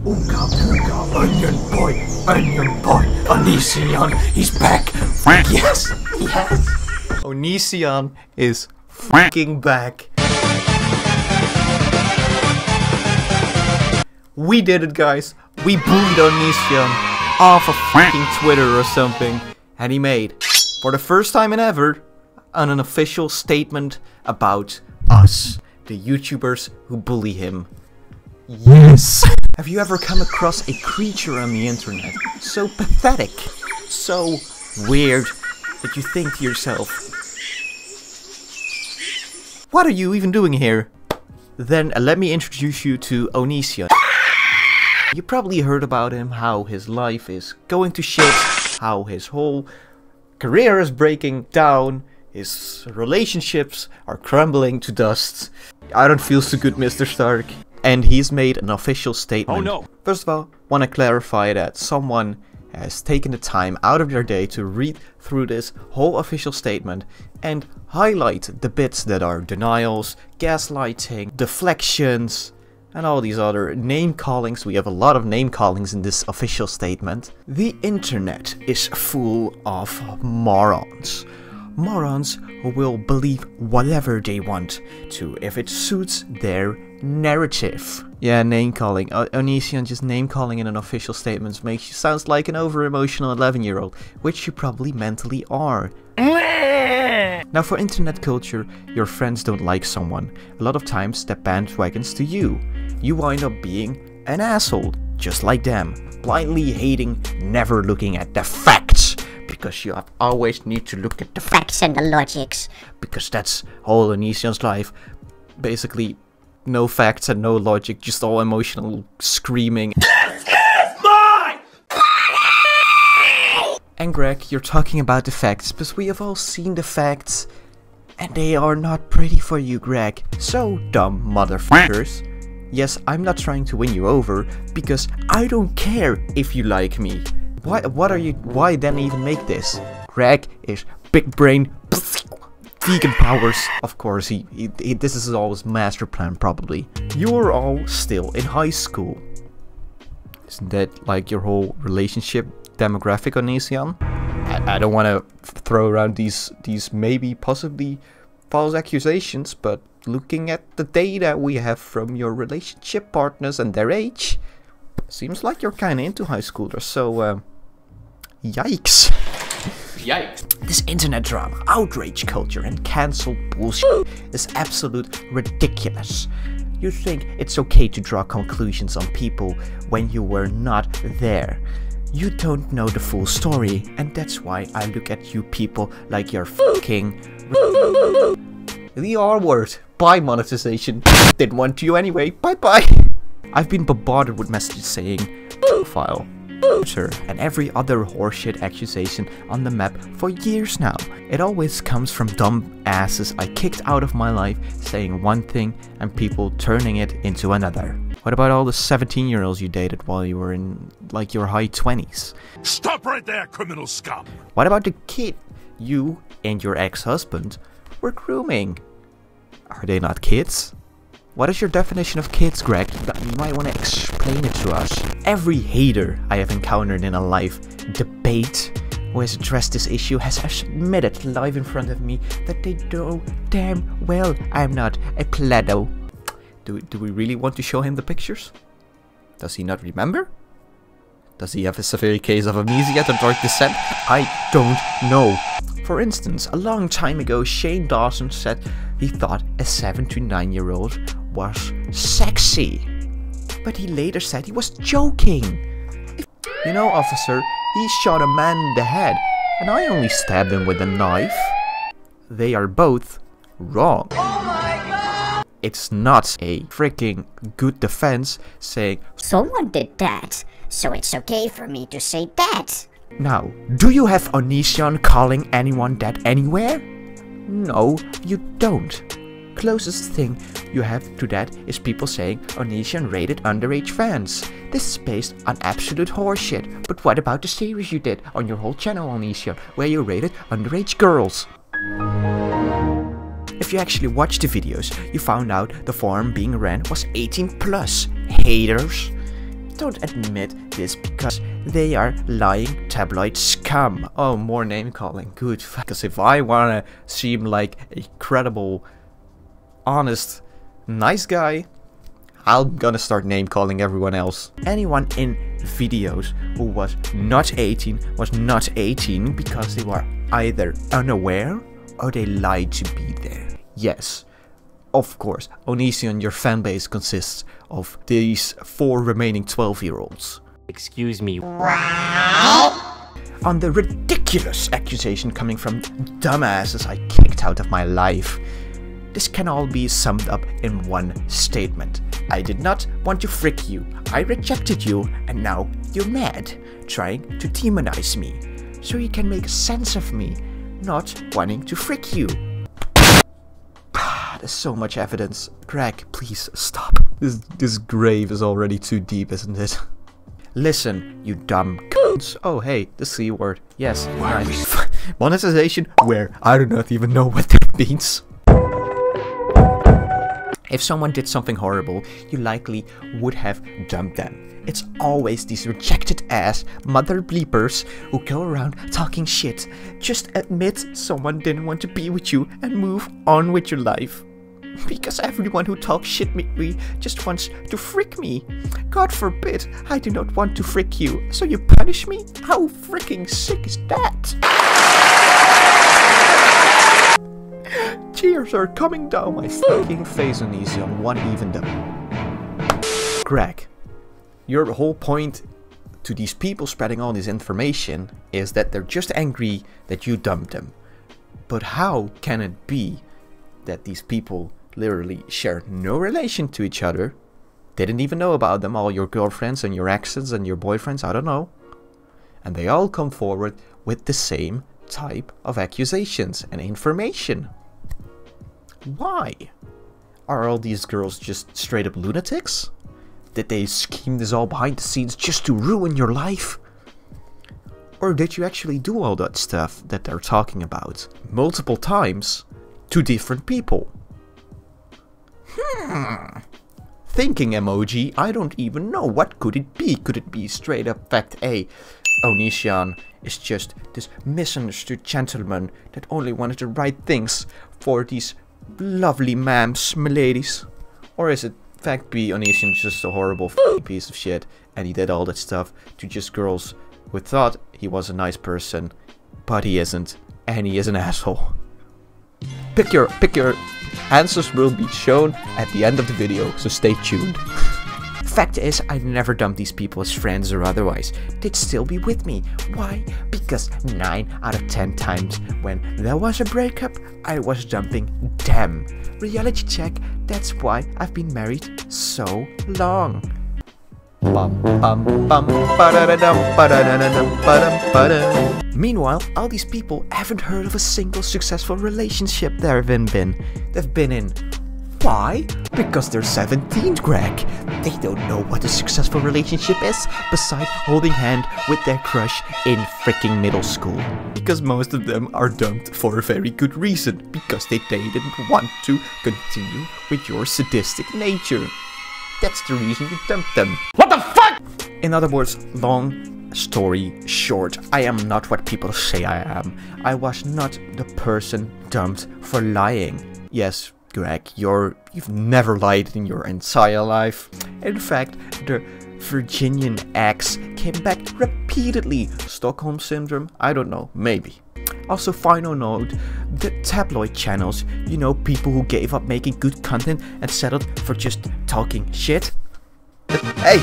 Ooga booga, onion boy, Onision, he's back. Yes, yes. Onision is freaking back. We did it, guys. We bullied Onision off of freaking Twitter or something, and he made, for the first time in ever, an official statement about us, the YouTubers who bully him. Yes! Have you ever come across a creature on the internet so pathetic, so weird, that you think to yourself, what are you even doing here? Then let me introduce you to Onision. You probably heard about him, how his life is going to shit, how his whole career is breaking down, his relationships are crumbling to dust. I don't feel so good, Mr. Stark. And he's made an official statement. Oh no! First of all, want to clarify that someone has taken the time out of their day to read through this whole official statement and highlight the bits that are denials, gaslighting, deflections, and all these other name callings. We have a lot of name callings in this official statement. The internet is full of morons. Morons who will believe whatever they want to if it suits their narrative. Yeah, name calling. Onision just name calling in an official statement makes you sound like an over-emotional 11-year-old, which you probably mentally are. Now, for internet culture, your friends don't like someone. A lot of times that bandwagons to you. You wind up being an asshole, just like them, blindly hating, never looking at the facts. Because you always need to look at the facts and the logics. Because that's all Onision's life. Basically, no facts and no logic, just all emotional screaming. This is mine! And Greg, you're talking about the facts, because we have all seen the facts. And they are not pretty for you, Greg. So, dumb motherfuckers. Yes, I'm not trying to win you over, because I don't care if you like me. Why then even make this? Greg is big brain, vegan powers. Of course, this is all his master plan, probably. You're all still in high school. Isn't that like your whole relationship demographic, Onision? I don't want to throw around these maybe possibly false accusations, but looking at the data we have from your relationship partners and their age, seems like you're kinda into high schoolers, so yikes. Yikes. This internet drama, outrage culture and cancel bullshit is absolute ridiculous. You think it's okay to draw conclusions on people when you were not there. You don't know the full story, and that's why I look at you people like you're fucking the R word. Bye, monetization. Didn't want you anyway. Bye bye. I've been bombarded with messages saying profile and every other horseshit accusation on the map for years now. It always comes from dumb asses I kicked out of my life saying one thing and people turning it into another. What about all the 17-year-olds you dated while you were in like your high 20s? Stop right there, criminal scum! What about the kid you and your ex-husband were grooming? Are they not kids? What is your definition of kids, Greg? You might want to explain it to us. Every hater I have encountered in a live debate who has addressed this issue has admitted live in front of me that they know damn well I'm not a pedo. Do we really want to show him the pictures? Does he not remember? Does he have a severe case of amnesia to dark descent? I don't know. For instance, a long time ago, Shane Dawson said he thought a 7 to 9-year-old was sexy. But he later said he was joking. You know, officer, he shot a man in the head, and I only stabbed him with a knife. They are both wrong. Oh my God! It's not a freaking good defense saying, someone did that, so it's okay for me to say that. Now, do you have Onision calling anyone that anywhere? No, you don't. Closest thing you have to that is people saying Onision rated underage fans. This is based on absolute horseshit. But what about the series you did on your whole channel, Onision, where you rated underage girls? If you actually watched the videos, you found out the forum being ran was 18+. Haters. don't admit this because they are lying tabloid scum. Oh, more name calling. Good. Because if I wanna seem like a credible, honest, nice guy, I'm gonna start name calling everyone else. Anyone in videos who was not 18 was not 18 because they were either unaware or they lied to be there. Yes, of course, Onision, your fanbase consists of these 4 remaining 12-year-olds. Excuse me. On the ridiculous accusation coming from dumbasses I kicked out of my life. This can all be summed up in one statement. I did not want to frick you. I rejected you, and now you're mad, trying to demonize me. So you can make sense of me not wanting to frick you. There's so much evidence. Greg, please stop. This grave is already too deep, isn't it? Listen, you dumb c***s. Oh hey, the C word. Yes, nice. Monetization? Where? I do not even know what that means. If someone did something horrible, you likely would have dumped them. It's always these rejected ass mother bleepers who go around talking shit. Just admit someone didn't want to be with you and move on with your life. Because everyone who talks shit with me just wants to frick me. God forbid, I do not want to frick you, so you punish me? How freaking sick is that? Tears are coming down my fucking face, Onision, one even though. Greg, your whole point to these people spreading all this information is that they're just angry that you dumped them. But how can it be that these people literally share no relation to each other, didn't even know about them, all your girlfriends and your exes and your boyfriends, I don't know, and they all come forward with the same type of accusations and information? Why? Are all these girls just straight up lunatics? Did they scheme this all behind the scenes just to ruin your life? Or did you actually do all that stuff that they're talking about multiple times to different people? Thinking emoji, I don't even know. What could it be? Could it be straight up fact A? Onision is just this misunderstood gentleman that only wanted the right things for these lovely ma'ams, miladies? Or is it fact B, Onision just a horrible piece of shit and he did all that stuff to just girls who thought he was a nice person, but he isn't, and he is an asshole? Pick your answers will be shown at the end of the video, so stay tuned. Fact is, I never dumped these people as friends or otherwise. They'd still be with me. Why? Because 9 out of 10 times when there was a breakup, I was dumping them. Reality check, that's why I've been married so long. Meanwhile, all these people haven't heard of a single successful relationship they've been in. Why? Because they're 17, Greg. They don't know what a successful relationship is, besides holding hand with their crush in freaking middle school. Because most of them are dumped for a very good reason, because they didn't want to continue with your sadistic nature. That's the reason you dumped them. What the fuck? In other words, long story short, I am not what people say I am. I was not the person dumped for lying. Yes, Greg, you've never lied in your entire life. In fact, the Virginian ex came back repeatedly. Stockholm Syndrome? I don't know, maybe. Also, final note, the tabloid channels, you know, people who gave up making good content and settled for just talking shit. Hey!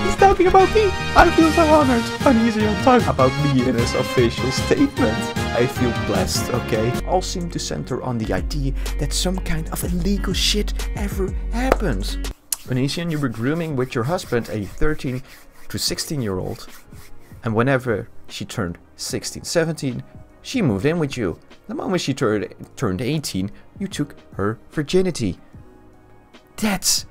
He's talking about me! I feel so honored! Onision talking about me in his official statement. I feel blessed, okay? All seem to center on the idea that some kind of illegal shit ever happens. Onision, you were grooming with your husband a 13 to 16-year-old. And whenever she turned 16, 17, she moved in with you. The moment she turned 18, you took her virginity. That's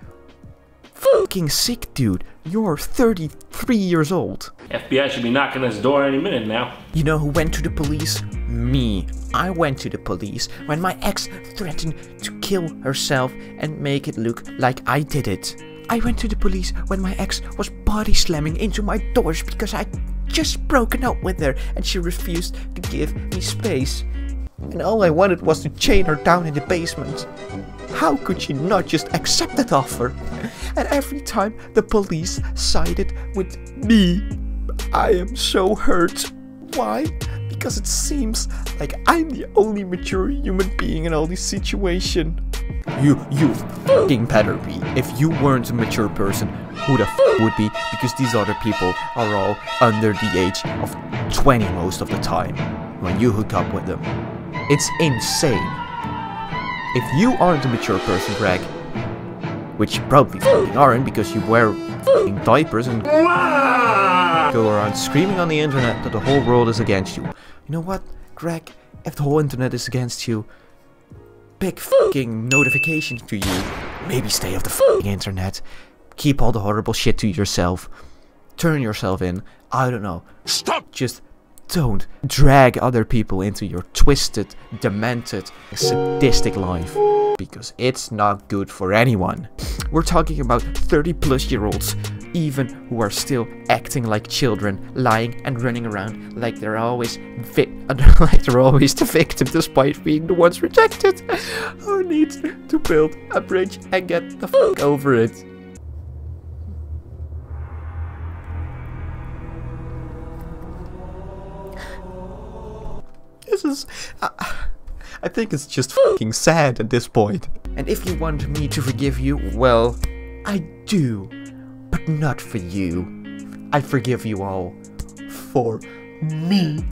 fucking sick, dude. You're 33 years old. FBI should be knocking on his door any minute now. You know who went to the police? Me. I went to the police when my ex threatened to kill herself and make it look like I did it. I went to the police when my ex was body slamming into my doors because I'd just broken up with her and she refused to give me space. And all I wanted was to chain her down in the basement. How could she not just accept that offer? And every time the police sided with me, I am so hurt. Why? Because it seems like I'm the only mature human being in all this situation. You fucking better be. If you weren't a mature person, who the f would be? Because these other people are all under the age of 20 most of the time when you hook up with them. It's insane. If you aren't a mature person, Greg, which you probably f***ing aren't because you wear f***ing diapers and go around screaming on the internet that the whole world is against you. You know what, Greg? If the whole internet is against you, big f***ing notification to you. Maybe stay off the f***ing internet. Keep all the horrible shit to yourself. Turn yourself in. I don't know. Stop! Just don't drag other people into your twisted, demented, sadistic life. Because it's not good for anyone. We're talking about 30-plus-year-olds, even who are still acting like children, lying and running around like they're always the victim despite being the ones rejected. Who needs to build a bridge and get the fuck over it? This is... I think it's just fucking sad at this point. And if you want me to forgive you, well, I do. But not for you. I forgive you all. For me.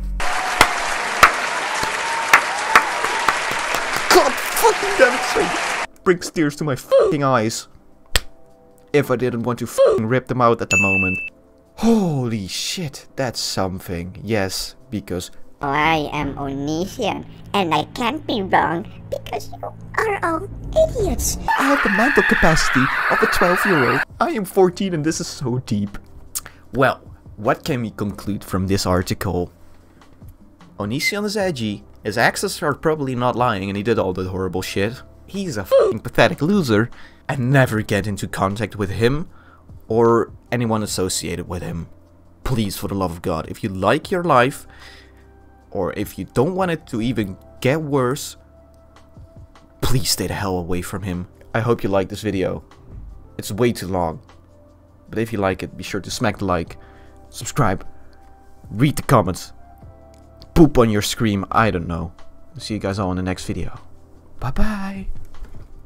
God fucking damn it, so brings tears to my fucking eyes. If I didn't want to fucking rip them out at the moment. Holy shit, that's something. Yes, because I am Onision, and I can't be wrong because you are all idiots. I have the mental capacity of a 12-year-old. I am 14 and this is so deep. Well, what can we conclude from this article? Onision is edgy, his exes are probably not lying and he did all that horrible shit. He's a fucking pathetic loser, and never get into contact with him or anyone associated with him. Please, for the love of God, if you like your life, or if you don't want it to even get worse, please stay the hell away from him. I hope you like this video. It's way too long. But if you like it, be sure to smack the like, subscribe, read the comments, poop on your screen, I don't know. See you guys all in the next video. Bye bye.